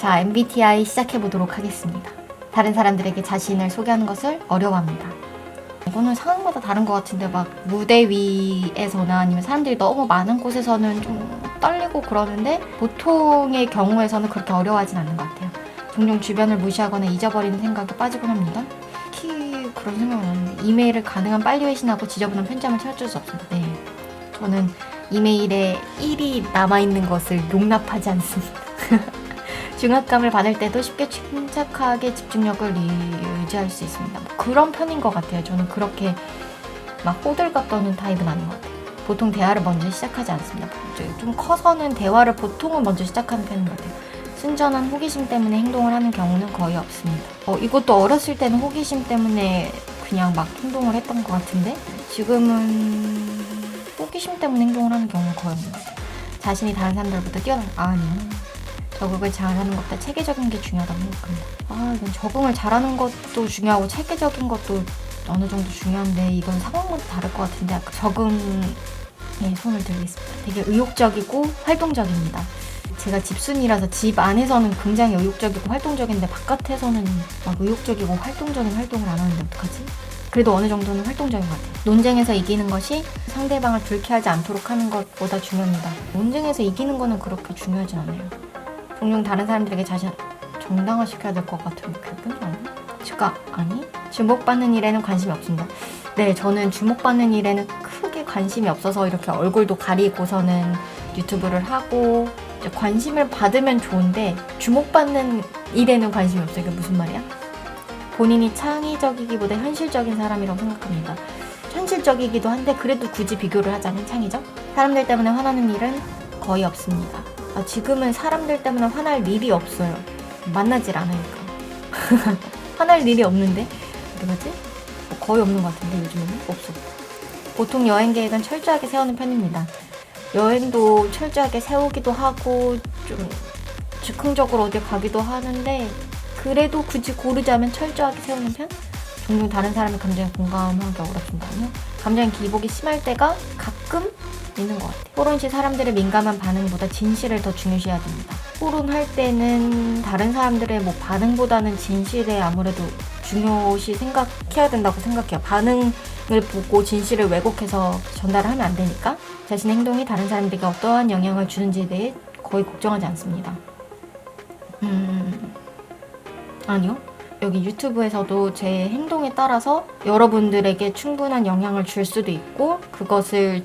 자, MBTI 시작해보도록 하겠습니다. 다른 사람들에게 자신을 소개하는 것을 어려워합니다. 이거는 상황마다 다른 것 같은데 막 무대 위에서나 아니면 사람들이 너무 많은 곳에서는 좀 떨리고 그러는데 보통의 경우에서는 그렇게 어려워하진 않는 것 같아요. 종종 주변을 무시하거나 잊어버리는 생각에 빠지곤 합니다. 특히 그런 생각은 없는데 이메일을 가능한 빨리 회신하고 지저분한 편지함을 찾을 수 없습니다. 네, 저는 이메일에 1이 남아있는 것을 용납하지 않습니다. 중압감을 받을 때도 쉽게 침착하게 집중력을 유지할 수 있습니다. 그런 편인 것 같아요. 저는 그렇게 막 호들갑 떠는 타입은 아닌 것 같아요. 보통 대화를 먼저 시작하지 않습니다. 좀 커서는 대화를 보통은 먼저 시작하는 편인 것 같아요. 순전한 호기심 때문에 행동을 하는 경우는 거의 없습니다. 이것도 어렸을 때는 호기심 때문에 그냥 막 행동을 했던 것 같은데 지금은 호기심 때문에 행동을 하는 경우는 거의 없는 것 같아요. 자신이 다른 사람들보다 아니요. 적응을 잘하는 것보다 체계적인 게 중요하다고 생각합니다. 이건 적응을 잘하는 것도 중요하고 체계적인 것도 어느 정도 중요한데 이건 상황마다 다를 것 같은데 적응에 손을 들겠습니다. 되게 의욕적이고 활동적입니다. 제가 집순이라서 집 안에서는 굉장히 의욕적이고 활동적인데 바깥에서는 막 의욕적이고 활동적인 활동을 안 하는데 어떡하지? 그래도 어느 정도는 활동적인 것 같아요. 논쟁에서 이기는 것이 상대방을 불쾌하지 않도록 하는 것보다 중요합니다. 논쟁에서 이기는 거는 그렇게 중요하지 않아요. 종종 다른 사람들에게 자신 정당화시켜야 될 것 같은 그뿐이 아니? 주목받는 일에는 관심이 없습니다. 네, 저는 주목받는 일에는 크게 관심이 없어서 이렇게 얼굴도 가리고서는 유튜브를 하고 관심을 받으면 좋은데 주목받는 일에는 관심이 없어요. 이게 무슨 말이야? 본인이 창의적이기보다 현실적인 사람이라고 생각합니다. 현실적이기도 한데 그래도 굳이 비교를 하자면 창의적? 사람들 때문에 화나는 일은 거의 없습니다. 지금은 사람들 때문에 화날 일이 없어요. 만나질 않으니까. 화날 일이 없는데? 어떡하지? 거의 없는 것 같은데 요즘에는? 없어. 보통 여행 계획은 철저하게 세우는 편입니다. 여행도 철저하게 세우기도 하고 좀 즉흥적으로 어디 가기도 하는데 그래도 굳이 고르자면 철저하게 세우는 편? 종종 다른 사람의 감정에 공감하기 어렵습니다요. 감정의 기복이 심할 때가 가끔 있는 것 같아요. 토론 시 사람들의 민감한 반응보다 진실을 더 중요시해야 됩니다. 토론할 때는 다른 사람들의 반응보다는 진실에 아무래도 중요시 생각해야 된다고 생각해요. 반응을 보고 진실을 왜곡해서 전달을 하면 안 되니까 자신의 행동이 다른 사람들에게 어떠한 영향을 주는지에 대해 거의 걱정하지 않습니다. 아니요. 여기 유튜브에서도 제 행동에 따라서 여러분들에게 충분한 영향을 줄 수도 있고 그것을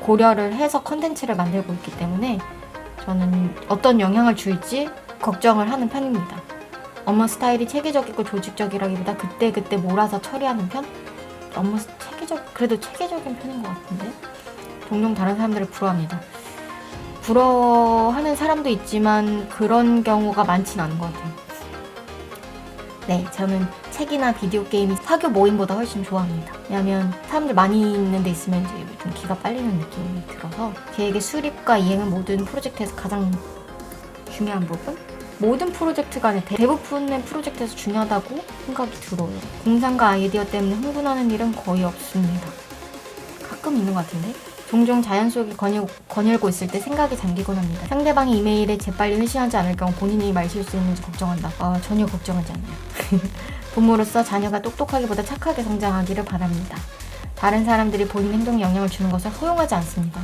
고려를 해서 컨텐츠를 만들고 있기 때문에 저는 어떤 영향을 줄지 걱정을 하는 편입니다. 업무 스타일이 체계적이고 조직적이라기보다 그때그때 몰아서 처리하는 편? 그래도 체계적인 편인 것 같은데 종종 다른 사람들을 부러워합니다. 부러워하는 사람도 있지만 그런 경우가 많진 않은 것 같아요. 네, 저는 책이나 비디오 게임이 사교 모임보다 훨씬 좋아합니다. 왜냐하면 사람들 많이 있는 데 있으면 이제 좀 기가 빨리는 느낌이 들어서 계획의 수립과 이행은 모든 프로젝트에서 가장 중요한 부분? 모든 프로젝트가 아니라 대부분의 프로젝트에서 중요하다고 생각이 들어요. 공상과 아이디어 때문에 흥분하는 일은 거의 없습니다. 가끔 있는 것 같은데? 종종 자연 속에 거닐고 있을 때 생각이 잠기곤 합니다. 상대방이 이메일에 재빨리 회신하지 않을 경우 본인이 말실수했는지 걱정한다. 전혀 걱정하지 않아요. 부모로서 자녀가 똑똑하기보다 착하게 성장하기를 바랍니다. 다른 사람들이 본인 행동에 영향을 주는 것을 허용하지 않습니다.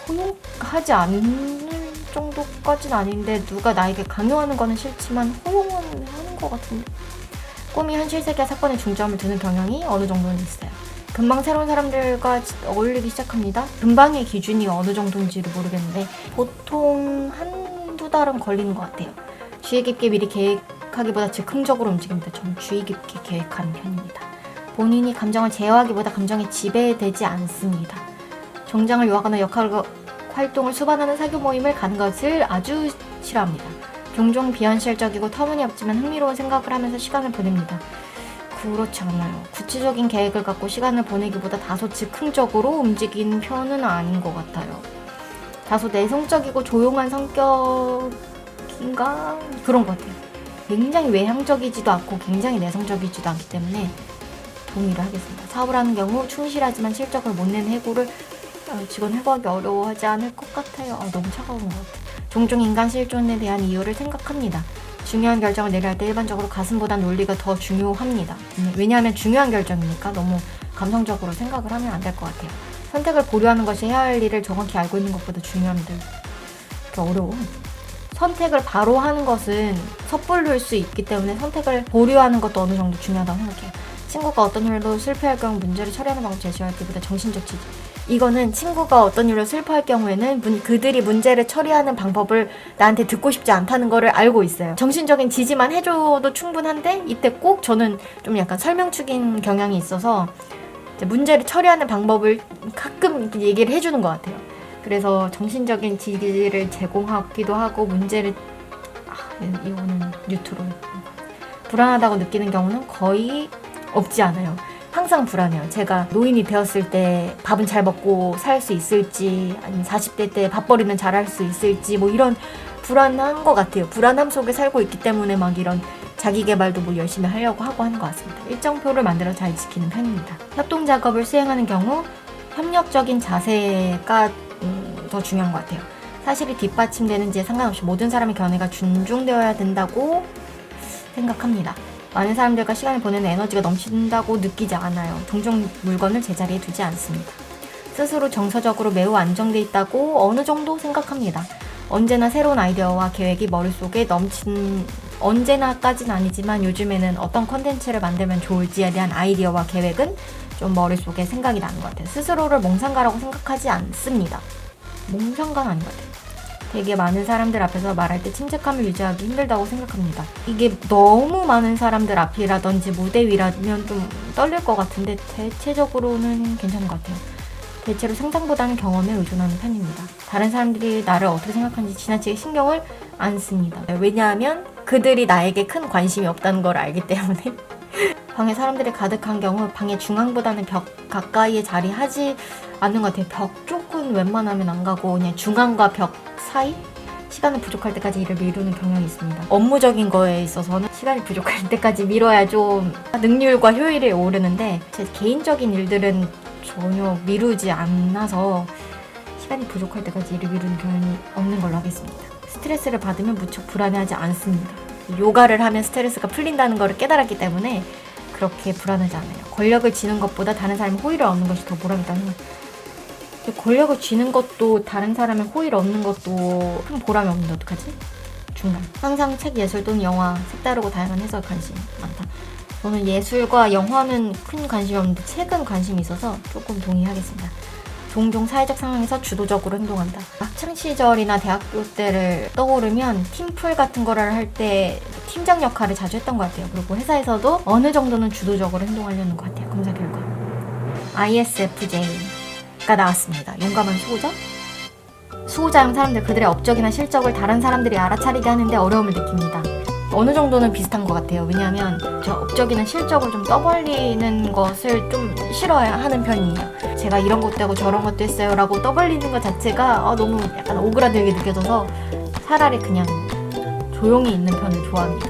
허용하지 않을 정도까지는 아닌데 누가 나에게 강요하는 거는 싫지만 허용은 하는 것 같은데 꿈이 현실 세계와 사건에 중점을 두는 경향이 어느 정도는 있어요. 금방 새로운 사람들과 어울리기 시작합니다. 금방의 기준이 어느 정도인지를 모르겠는데 보통 한두 달은 걸리는 것 같아요. 주의 깊게 미리 계획하기보다 즉흥적으로 움직입니다. 저는 주의 깊게 계획하는 편입니다. 본인이 감정을 제어하기보다 감정에 지배되지 않습니다. 정장을 요하거나 활동을 수반하는 사교 모임을 가는 것을 아주 싫어합니다. 종종 비현실적이고 터무니없지만 흥미로운 생각을 하면서 시간을 보냅니다. 그렇지 않아요. 구체적인 계획을 갖고 시간을 보내기보다 다소 즉흥적으로 움직이는 편은 아닌 것 같아요. 다소 내성적이고 조용한 성격인가? 그런 것 같아요. 굉장히 외향적이지도 않고 굉장히 내성적이지도 않기 때문에 동의를 하겠습니다. 사업을 하는 경우 충실하지만 실적을 못 내는 해고를 직원 해고하기 어려워하지 않을 것 같아요. 너무 차가운 것 같아요. 종종 인간 실존에 대한 이유를 생각합니다. 중요한 결정을 내려야 할 때 일반적으로 가슴보단 논리가 더 중요합니다. 왜냐하면 중요한 결정이니까 너무 감성적으로 생각을 하면 안 될 것 같아요. 선택을 보류하는 것이 해야 할 일을 정확히 알고 있는 것보다 중요합니다. 어려워. 선택을 바로 하는 것은 섣불릴 수 있기 때문에 선택을 보류하는 것도 어느 정도 중요하다고 생각해요. 친구가 어떤 일로 실패할 경우 문제를 처리하는 방법 제시하기보다 정신적 지지. 이거는 친구가 어떤 일로 슬퍼할 경우에는 그들이 문제를 처리하는 방법을 나한테 듣고 싶지 않다는 거를 알고 있어요. 정신적인 지지만 해줘도 충분한데 이때 꼭 저는 좀 약간 설명축인 경향이 있어서 이제 문제를 처리하는 방법을 가끔 얘기를 해주는 것 같아요. 그래서 정신적인 지지를 제공하기도 하고 문제를 이거는 뉴트로 불안하다고 느끼는 경우는 거의 없지 않아요. 항상 불안해요. 제가 노인이 되었을 때 밥은 잘 먹고 살 수 있을지 아니면 40대 때 밥벌이는 잘할 수 있을지 뭐 이런 불안한 것 같아요. 불안함 속에 살고 있기 때문에 막 이런 자기개발도 뭐 열심히 하려고 하고 하는 것 같습니다. 일정표를 만들어 잘 지키는 편입니다. 협동 작업을 수행하는 경우 협력적인 자세가 더 중요한 것 같아요. 사실이 뒷받침되는지에 상관없이 모든 사람의 견해가 존중되어야 된다고 생각합니다. 많은 사람들과 시간을 보내는 에너지가 넘친다고 느끼지 않아요. 종종 물건을 제자리에 두지 않습니다. 스스로 정서적으로 매우 안정돼 있다고 어느 정도 생각합니다. 언제나 새로운 아이디어와 계획이 머릿속에 언제나까진 아니지만 요즘에는 어떤 컨텐츠를 만들면 좋을지에 대한 아이디어와 계획은 좀 머릿속에 생각이 나는 것 같아요. 스스로를 몽상가라고 생각하지 않습니다. 몽상가는 아닌 것 같아요. 되게 많은 사람들 앞에서 말할 때 침착함을 유지하기 힘들다고 생각합니다. 이게 너무 많은 사람들 앞이라든지 무대 위라면 좀 떨릴 것 같은데 대체적으로는 괜찮은 것 같아요. 대체로 상상보다는 경험에 의존하는 편입니다. 다른 사람들이 나를 어떻게 생각하는지 지나치게 신경을 안 씁니다. 왜냐하면 그들이 나에게 큰 관심이 없다는 걸 알기 때문에 방에 사람들이 가득한 경우 방의 중앙보다는 벽 가까이에 자리하지 않는 것 같아요. 벽 쪽은 웬만하면 안 가고 그냥 중앙과 벽 사이? 시간이 부족할 때까지 일을 미루는 경향이 있습니다. 업무적인 거에 있어서는 시간이 부족할 때까지 미뤄야 좀 능률과 효율이 오르는데 제 개인적인 일들은 전혀 미루지 않아서 시간이 부족할 때까지 일을 미루는 경향이 없는 걸로 하겠습니다. 스트레스를 받으면 무척 불안해하지 않습니다. 요가를 하면 스트레스가 풀린다는 걸 깨달았기 때문에 그렇게 불안하지 않아요. 권력을 쥐는 것보다 다른 사람의 호의를 얻는 것이 더 보람있다는 거예요. 권력을 쥐는 것도 다른 사람의 호의를 얻는 것도 큰 보람이 없는데 어떡하지? 중간. 항상 책, 예술 또는 영화, 색다르고 다양한 해석에 관심이 많다. 저는 예술과 영화는 큰 관심이 없는데 책은 관심이 있어서 조금 동의하겠습니다. 종종 사회적 상황에서 주도적으로 행동한다. 학창시절이나 대학교 때를 떠오르면 팀플 같은 거를 할 때 팀장 역할을 자주 했던 것 같아요. 그리고 회사에서도 어느 정도는 주도적으로 행동하려는 것 같아요. 검사 결과. ISFJ가 나왔습니다. 용감한 수호자? 수호자형 사람들 그들의 업적이나 실적을 다른 사람들이 알아차리게 하는데 어려움을 느낍니다. 어느 정도는 비슷한 것 같아요. 왜냐하면 저 업적이나 실적을 좀 떠벌리는 것을 좀 싫어하는 편이에요. 제가 이런 것도 하고 저런 것도 했어요 라고 떠벌리는 것 자체가 너무 약간 오그라들게 느껴져서 차라리 그냥 조용히 있는 편을 좋아합니다.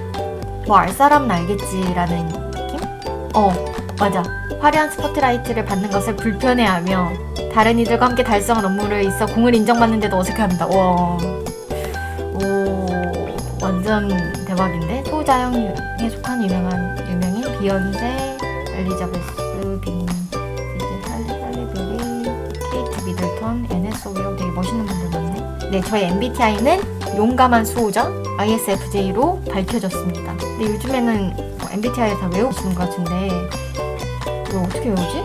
뭐 알 사람은 알겠지라는 느낌? 맞아. 화려한 스포트라이트를 받는 것을 불편해하며 다른 이들과 함께 달성한 업무를 있어 공을 인정받는데도 어색해합니다. 와, 완전 대박인데? 소자형에 속한 유명인 비욘세, 엘리자베스 빈, 할리베리, 케이트 미들턴, NSO로 되게 멋있는 분들 많네. 네, 저희 MBTI는 용감한 수호자 ISFJ로 밝혀졌습니다. 근데 요즘에는 MBTI를 다 외우시는 것 같은데 이거 어떻게 외우지?